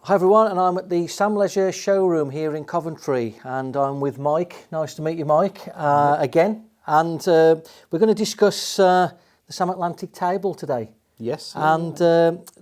Hi everyone, and I'm at the Sam Leisure showroom here in Coventry, and I'm with Mike. Nice to meet you, Mike, again. And we're going to discuss the Sam Atlantic table today. Yes. And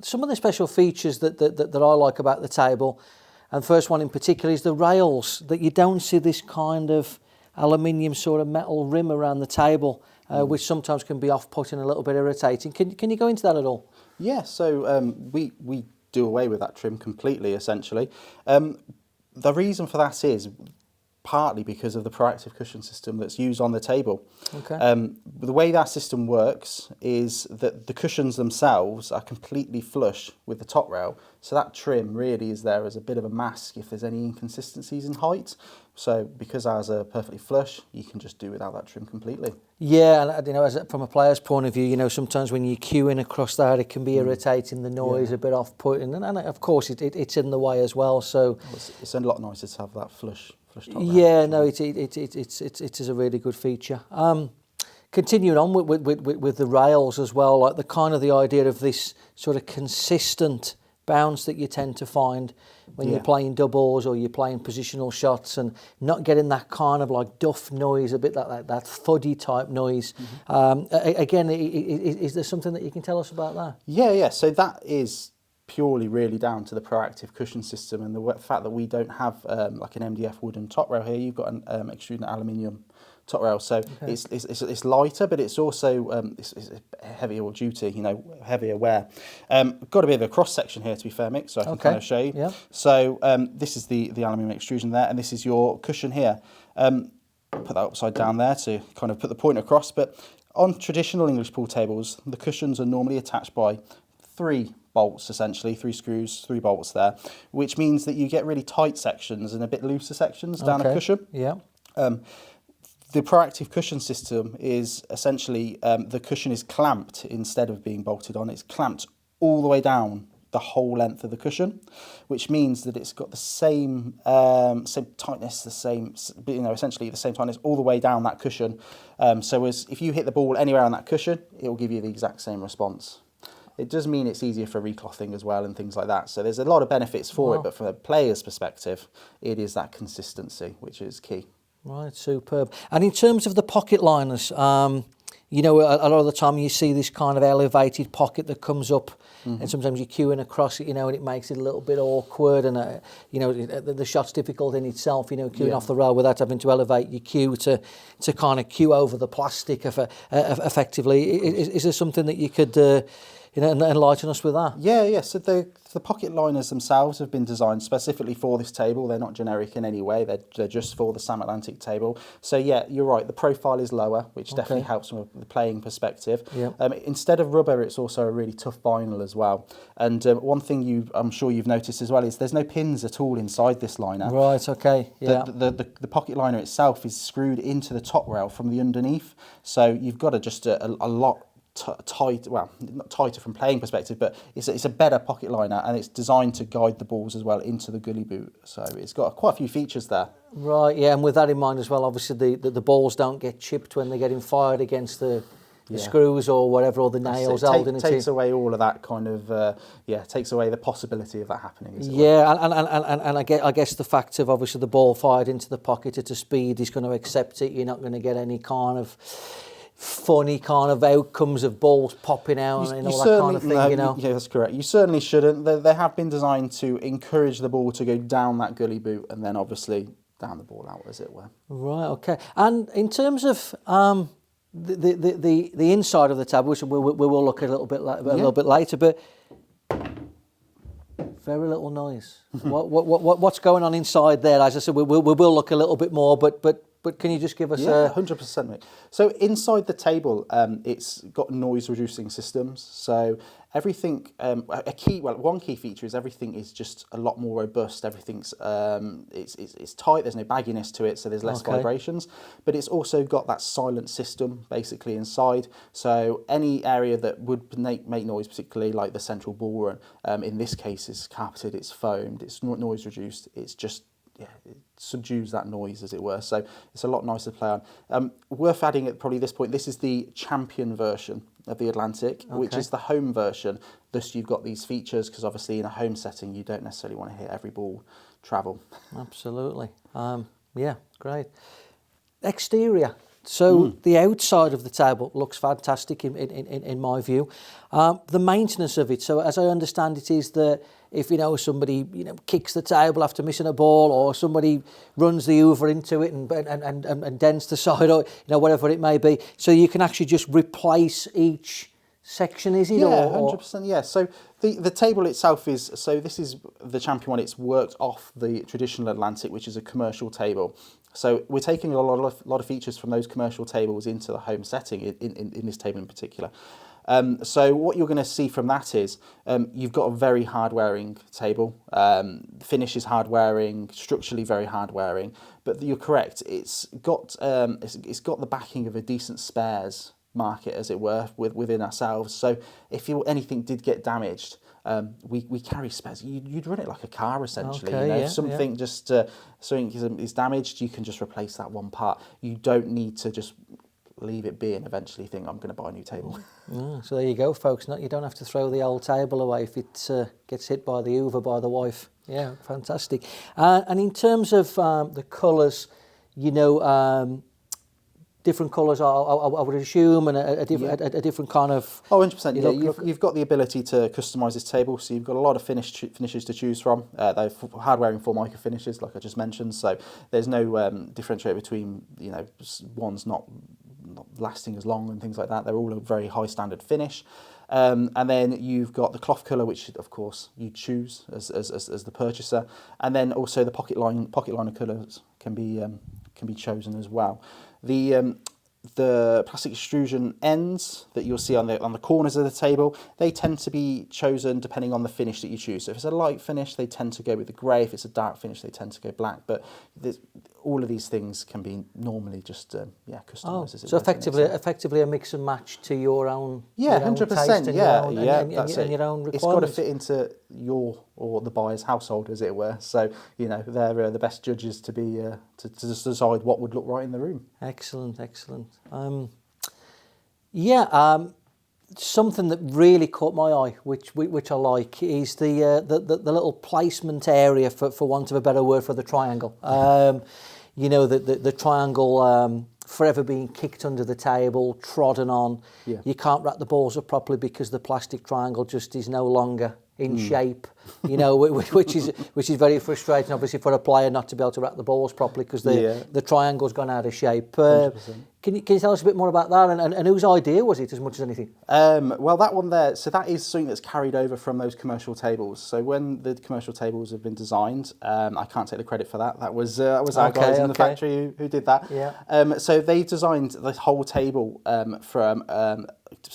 some of the special features that I like about the table, and first one in particular is the rails, that you don't see this kind of aluminium sort of metal rim around the table, which sometimes can be off-putting, a little bit irritating. Can you go into that at all? Yeah, so we do away with that trim completely, essentially. The reason for that is partly because of the proactive cushion system that's used on the table. Okay. The way that system works is that the cushions themselves are completely flush with the top rail, so that trim really is there as a bit of a mask if there's any inconsistencies in height. So because ours are perfectly flush, you can just do without that trim completely. Yeah, and from a player's point of view, sometimes when you're queuing across that, it can be irritating, the noise, a bit off-putting, and of course it's in the way as well. So it's a lot nicer to have that flush top rail. Yeah, no, it is a really good feature. Continuing on with the rails as well, like the idea of this sort of consistent bounce that you tend to find when you're playing doubles or you're playing positional shots, and not getting that kind of like duff noise, a bit like that thuddy type noise. Again, is there something that you can tell us about that? Yeah. So that is purely really down to the proactive cushion system and the fact that we don't have like an MDF wooden top rail here. You've got an extruded aluminium top rail, so it's lighter, but it's also it's heavier duty, heavier wear. Got a bit of a cross section here, to be fair, Mick, so I can kind of show you. Yeah. So this is the aluminium extrusion there, and this is your cushion here. Put that upside down there to kind of put the point across. But on traditional English pool tables, the cushions are normally attached by 3 bolts, essentially 3 screws, 3 bolts there, which means that you get really tight sections and a bit looser sections down a cushion. Yeah. The proactive cushion system is essentially the cushion is clamped instead of being bolted on. It's clamped all the way down the whole length of the cushion, which means that it's got the same tightness, essentially the same tightness all the way down that cushion. So if you hit the ball anywhere on that cushion, it will give you the exact same response. It does mean it's easier for reclothing as well and things like that. So there's a lot of benefits for it, but from a player's perspective, it is that consistency which is key. Right, superb. And in terms of the pocket liners, a lot of the time you see this kind of elevated pocket that comes up, and sometimes you're queuing across it, and it makes it a little bit awkward, and the shot's difficult in itself, queuing off the rail without having to elevate your cue to kind of queue over the plastic effectively. Is there something that you could enlighten us with that? Yeah. So the pocket liners themselves have been designed specifically for this table. They're not generic in any way. They're just for the Sam Atlantic table. So yeah, you're right. The profile is lower, which definitely helps from the playing perspective. Yeah. Instead of rubber, it's also a really tough vinyl as well. And one thing I'm sure you've noticed as well is there's no pins at all inside this liner. Right. Okay. Yeah. The pocket liner itself is screwed into the top rail from the underneath. So you've got a lot tight, well, not tighter from playing perspective, but it's a better pocket liner, and it's designed to guide the balls as well into the gully boot. So it's got quite a few features there. Right, yeah, and with that in mind as well, obviously the balls don't get chipped when they're getting fired against the screws or whatever, or the nails holding it. Takes away all of that kind of, takes away the possibility of that happening. And I guess the fact of obviously the ball fired into the pocket at a speed is going to accept it. You're not going to get any kind of funny kind of outcomes of balls popping out and all that kind of thing, Yeah, that's correct. You certainly shouldn't. They have been designed to encourage the ball to go down that gully boot and then obviously down the ball out, as it were. Right, okay. And in terms of the inside of the tab, which we will look at a little bit later, but very little noise. What's going on inside there? As I said, we will look a little bit more, but can you just give us 100%, mate. So inside the table, it's got noise reducing systems. So everything, one key feature is everything is just a lot more robust. Everything's it's tight. There's no bagginess to it, so there's less vibrations. But it's also got that silent system basically inside. So any area that would make noise, particularly like the central ball run, in this case is carpeted, it's foamed, it's not noise reduced. It's just it subdues that noise, as it were. So it's a lot nicer to play on. Worth adding at probably this point, this is the champion version of the Atlantic, which is the home version. Thus, you've got these features because obviously in a home setting, you don't necessarily want to hear every ball travel. Absolutely. Yeah, great. Exterior. So the outside of the table looks fantastic in my view. The maintenance of it. So as I understand it is that if somebody kicks the table after missing a ball, or somebody runs the hoover into it and dents the side, or whatever it may be, so you can actually just replace each section, is it? Yeah, 100%. Yeah. So the table itself is, so this is the Champion one. It's worked off the traditional Atlantic, which is a commercial table. So we're taking a lot of features from those commercial tables into the home setting in this table in particular. So what you're going to see from that is you've got a very hard-wearing table. Finish is hard-wearing, structurally very hard-wearing. But you're correct. It's got the backing of a decent spares market, as it were, within ourselves. So if anything did get damaged, we carry spares. You'd run it like a car, essentially. Okay, if something something is damaged, you can just replace that one part. You don't need to just leave it be and eventually think, I'm going to buy a new table. So there you go, folks. You don't have to throw the old table away if it gets hit by the hoover by the wife. Yeah, fantastic. And in terms of the colours, different colours, I would assume, and a different kind of... Oh, 100%. Yeah, you've got the ability to customise this table, so you've got a lot of finishes to choose from. They're hard-wearing Formica finishes, like I just mentioned, so there's no differentiate between, one's not lasting as long and things like that. They're all a very high standard finish. And then you've got the cloth colour, which of course you choose as the purchaser, and then also the pocket liner colours can be chosen as well. The plastic extrusion ends that you'll see on the corners of the table, they tend to be chosen depending on the finish that you choose. So if it's a light finish, they tend to go with the grey. If it's a dark finish, they tend to go black. But all of these things can be normally just customised. So effectively a mix and match to your own. Yeah, 100%. That's it. Your own requirements. It's got to fit into your or the buyer's household, as it were. So they're the best judges to be to decide what would look right in the room. Excellent. Something that really caught my eye, which I like, is the little placement area, for want of a better word, for the triangle. The triangle forever being kicked under the table, trodden on. Yeah. You can't wrap the balls up properly because the plastic triangle just is no longer in shape, which is very frustrating, obviously, for a player not to be able to wrap the balls properly because the triangle's gone out of shape. Can you tell us a bit more about that, and whose idea was it as much as anything? Well, that one there, so that is something that's carried over from those commercial tables. So when the commercial tables have been designed, I can't take the credit for that. That was our guys in the factory who did that. Yeah. So they designed the whole table from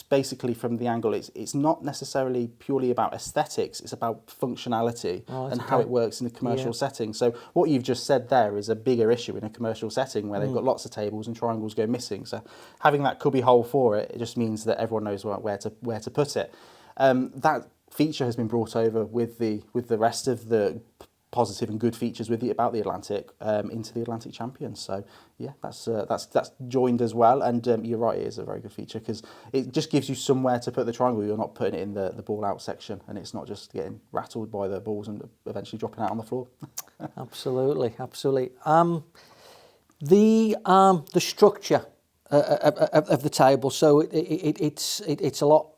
basically from the angle. It's not necessarily purely about aesthetics. It's about functionality and how it works in a commercial setting. So what you've just said there is a bigger issue in a commercial setting where they've got lots of tables and triangles go missing. So having that cubby hole for it just means that everyone knows where to put it. That feature has been brought over with the rest of the positive and good features about the Atlantic into the Atlantic Champions. So yeah, that's joined as well. And you're right, it is a very good feature because it just gives you somewhere to put the triangle. You're not putting it in the ball out section, and it's not just getting rattled by the balls and eventually dropping out on the floor. Absolutely. The structure of the table, so it's a lot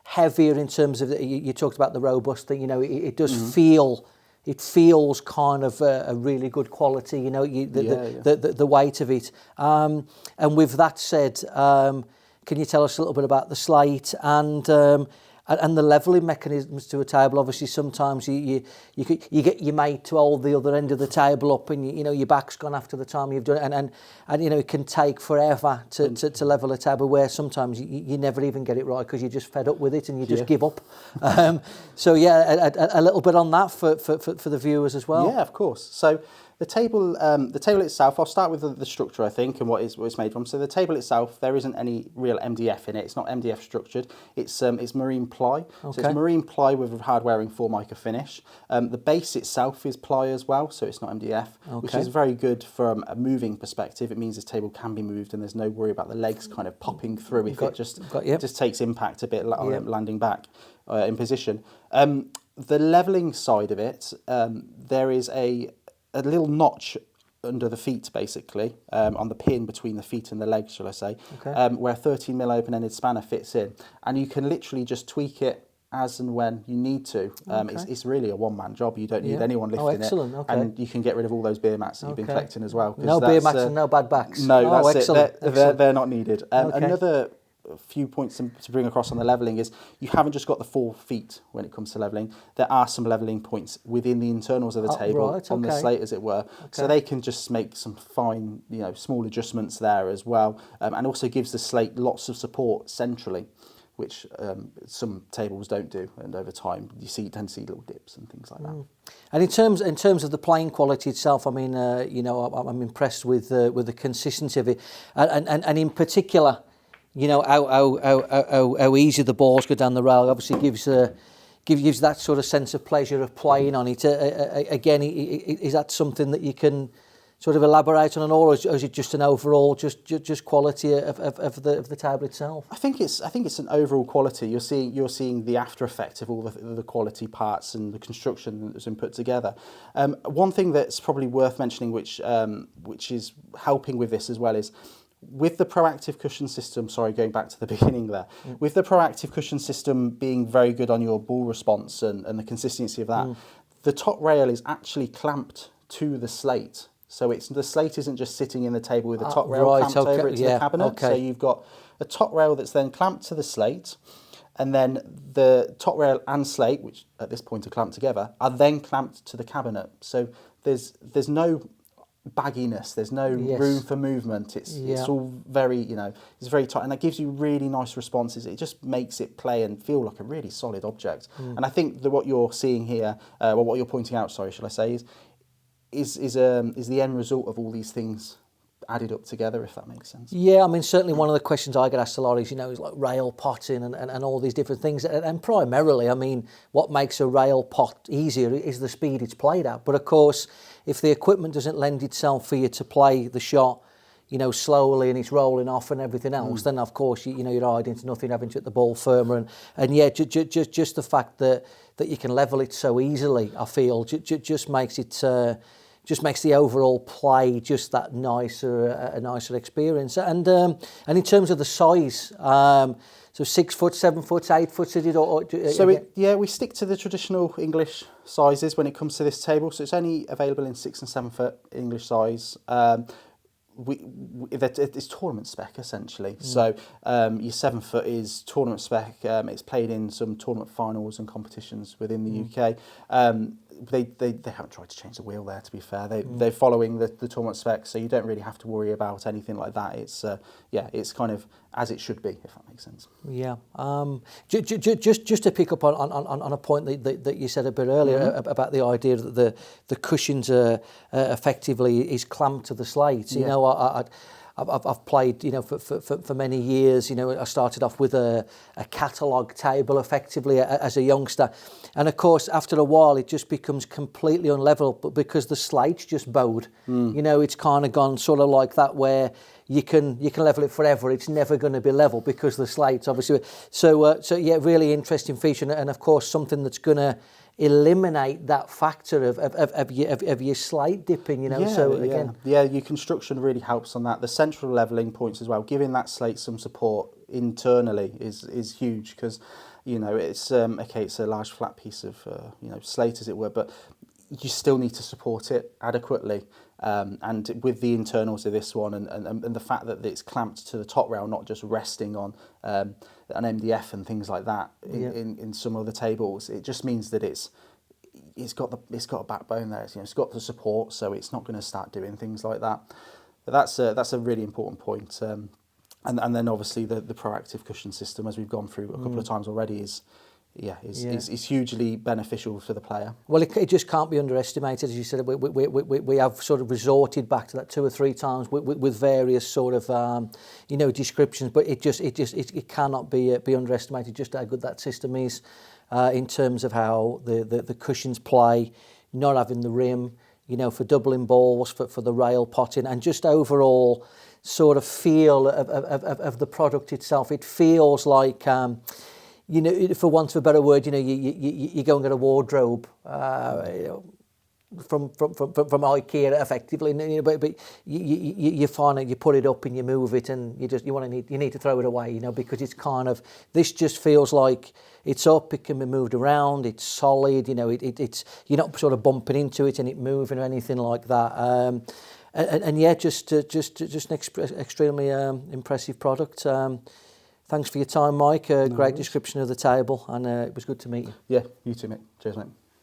heavier in terms of you talked about the robust thing. It does feel. It feels kind of a really good quality, the weight of it. And with that said, can you tell us a little bit about the slate and the levelling mechanisms to a table? Obviously, sometimes you get your mate to hold the other end of the table up, and your back's gone after the time you've done it, and it can take forever to level a table. Where sometimes you never even get it right because you're just fed up with it and you just give up. So a little bit on that for the viewers as well. Yeah, of course. So the table itself, I'll start with the structure, I think, and what it's made from. So the table itself, there isn't any real MDF in it. It's not MDF structured. It's marine ply. So it's marine ply with a hard-wearing Formica finish. The base itself is ply as well, so it's not MDF, which is very good from a moving perspective. It means this table can be moved and there's no worry about the legs kind of popping through if it just takes impact a bit landing back in position. The levelling side of it, there is a little notch under the feet, basically, on the pin between the feet and the legs, shall I say, where a 13mm open-ended spanner fits in. And you can literally just tweak it as and when you need to. It's really a one-man job. You don't need anyone lifting it. And you can get rid of all those beer mats that you've been collecting as well. No beer mats and no bad backs. No, that's it. They're not needed. Another few points to bring across on the levelling is you haven't just got the 4 feet when it comes to levelling. There are some levelling points within the internals of the table, on the slate, as it were. So they can just make some fine, small adjustments there as well, and also gives the slate lots of support centrally, which some tables don't do, and over time you tend to see little dips and things like that. And in terms of the playing quality itself, I mean, I'm impressed with the consistency of it, and in particular, how easy the balls go down the rail. Obviously gives that sort of sense of pleasure of playing on it. Again, is that something that you can sort of elaborate on, or is it just an overall just quality of the table itself? I think it's an overall quality. You're seeing the after effect of all the quality parts and the construction that's been put together. One thing that's probably worth mentioning, which is helping with this as well, is with the proactive cushion system, going back to the beginning there, with the proactive cushion system being very good on your ball response and the consistency of that, the top rail is actually clamped to the slate. So the slate isn't just sitting in the table with the top rail clamped over it to the cabinet. So you've got a top rail that's then clamped to the slate, and then the top rail and slate, which at this point are clamped together, are then clamped to the cabinet. So there's no bagginess, there's no room for movement. It's all very, it's very tight, and that gives you really nice responses. It just makes it play and feel like a really solid object. And I think that what you're seeing here, or what you're pointing out, shall I say, is the end result of all these things added up together, if that makes sense. Yeah, I mean, certainly one of the questions I get asked a lot is, is like rail potting and all these different things. And primarily, I mean, what makes a rail pot easier is the speed it's played at. But of course, if the equipment doesn't lend itself for you to play the shot, slowly and it's rolling off and everything else, then of course, you're riding into nothing, having to hit the ball firmer. And just the fact that you can level it so easily, I feel, just makes it... just makes the overall play just that a nicer experience. And in terms of the size, so 6 foot, 7 foot, 8 foot, is it? We stick to the traditional English sizes when it comes to this table. So it's only available in 6 and 7 foot English size. It's tournament spec essentially. So your 7 foot is tournament spec. It's played in some tournament finals and competitions within the UK. They haven't tried to change the wheel there, to be fair. They're following the tournament spec, so you don't really have to worry about anything like that. It's it's kind of as it should be, if that makes sense. Yeah. Just to pick up on a point that you said a bit earlier about the idea that the cushions are effectively is clamped to the slate. I've played, for many years. I started off with a catalogue table, effectively, as a youngster, and of course, after a while, it just becomes completely unlevel. But because the slate's just bowed, it's kind of gone sort of like that, where you can level it forever. It's never going to be level because the slate's obviously. So really interesting feature, and of course, something that's going to eliminate that factor of your slate dipping, your construction really helps on that. The central levelling points as well, giving that slate some support internally is huge, because it's it's a large flat piece of slate, as it were, but you still need to support it adequately. And with the internals of this one and the fact that it's clamped to the top rail, not just resting on an MDF and things like that in some other tables, it just means that it's got a backbone there. It's got the support, so it's not going to start doing things like that. But that's a really important point. And then obviously the proactive cushion system, as we've gone through a couple of times already, is hugely beneficial for the player. Well, it just can't be underestimated, as you said. We have sort of resorted back to that 2 or 3 times with various sort of descriptions, but it cannot be underestimated just how good that system is in terms of how the cushions play, not having the rim, for doubling balls, for the rail potting, and just overall sort of feel of the product itself. It feels like, for want of a better word, you go and get a wardrobe, from IKEA effectively, but you find it, you put it up and you move it, and you need to throw it away, because it's kind of, this just feels like it's up, it can be moved around, it's solid, it's you're not sort of bumping into it and it moving or anything like that. And yeah, just an extremely impressive product. Thanks for your time, Mike. Great description of the table, and it was good to meet you. Yeah, you too, Mick. Cheers, mate.